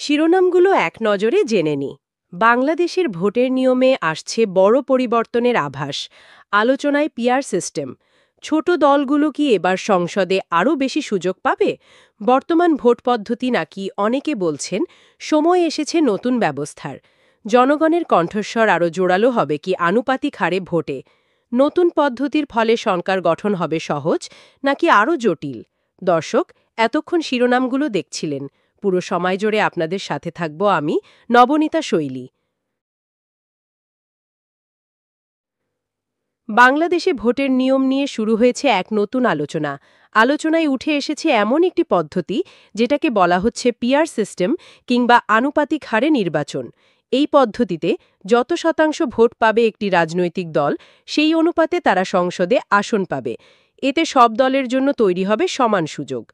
শিরোনামগুলো এক নজরে জেনে নিই। বাংলাদেশের ভোটের নিয়মে আসছে বড় পরিবর্তনের আভাস। আলোচনায় পিআর সিস্টেম। ছোট দলগুলো কি এবার সংসদে আরও বেশি সুযোগ পাবে? বর্তমান ভোট পদ্ধতি নাকি অনেকে বলছেন সময় এসেছে নতুন ব্যবস্থার। জনগণের কণ্ঠস্বর আরও জোরালো হবে কি আনুপাতিক হারে ভোটে? নতুন পদ্ধতির ফলে সরকার গঠন হবে সহজ নাকি আরও জটিল? দর্শক, এতক্ষণ শিরোনামগুলো দেখছিলেন। পুরো সময় জুড়ে আপনাদের সাথে থাকব আমি, নবনীতা শৈলী। বাংলাদেশে ভোটের নিয়ম নিয়ে শুরু হয়েছে এক নতুন আলোচনা। আলোচনায় উঠে এসেছে এমন একটি পদ্ধতি যেটাকে বলা হচ্ছে পিআর সিস্টেম কিংবা আনুপাতিক হারে নির্বাচন। এই পদ্ধতিতে যত শতাংশ ভোট পাবে একটি রাজনৈতিক দল, সেই অনুপাতে তারা সংসদে আসন পাবে। এতে সব দলের জন্য তৈরি হবে সমান সুযোগ।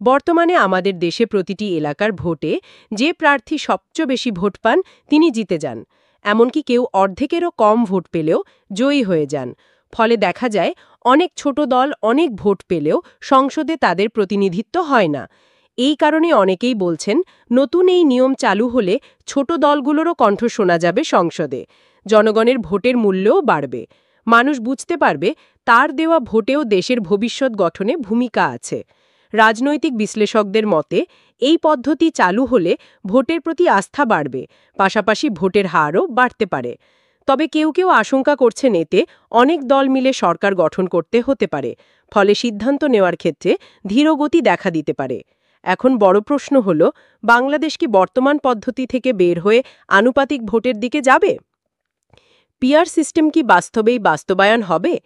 বর্তমানে আমাদের দেশে প্রতিটি এলাকার ভোটে যে প্রার্থী সবচেয়ে বেশি ভোট পান তিনি জিতে যান। এমনকি কেউ অর্ধেকেরও কম ভোট পেলেও জয়ী হয়ে যান। ফলে দেখা যায় অনেক ছোট দল অনেক ভোট পেলেও সংসদে তাদের প্রতিনিধিত্ব হয় না। এই কারণে অনেকেই বলছেন নতুন এই নিয়ম চালু হলে ছোট দলগুলোরও কণ্ঠ শোনা যাবে সংসদে। জনগণের ভোটের মূল্যও বাড়বে। মানুষ বুঝতে পারবে তার দেওয়া ভোটেও দেশের ভবিষ্যৎ গঠনে ভূমিকা আছে। রাজনৈতিক বিশ্লেষকদের মতে এই পদ্ধতি চালু হলে ভোটের প্রতি আস্থা বাড়বে, পাশাপাশি ভোটের হারও বাড়তে পারে। তবে কেউ কেউ আশঙ্কা করছেন এতে অনেক দল মিলে সরকার গঠন করতে হতে পারে, ফলে সিদ্ধান্ত নেওয়ার ক্ষেত্রে ধীরগতি দেখা দিতে পারে। এখন বড় প্রশ্ন হল, বাংলাদেশ কি বর্তমান পদ্ধতি থেকে বের হয়ে আনুপাতিক ভোটের দিকে যাবে? পিআর সিস্টেম কি বাস্তবেই বাস্তবায়ন হবে?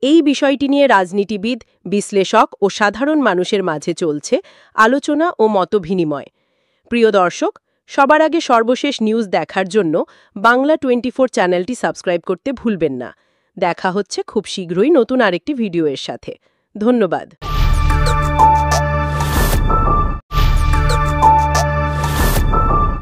এই বিষয়টি নিয়ে রাজনীতিবিদ, বিশ্লেষক ও সাধারণ মানুষের মাঝে চলছে আলোচনা ও মতবিনিময়। প্রিয় দর্শক, সবার আগে সর্বশেষ নিউজ দেখার জন্য বাংলা24 চ্যানেলটি সাবস্ক্রাইব করতে ভুলবেন না। দেখা হচ্ছে খুব শীঘ্রই নতুন আরেকটি ভিডিওর সাথে। ধন্যবাদ।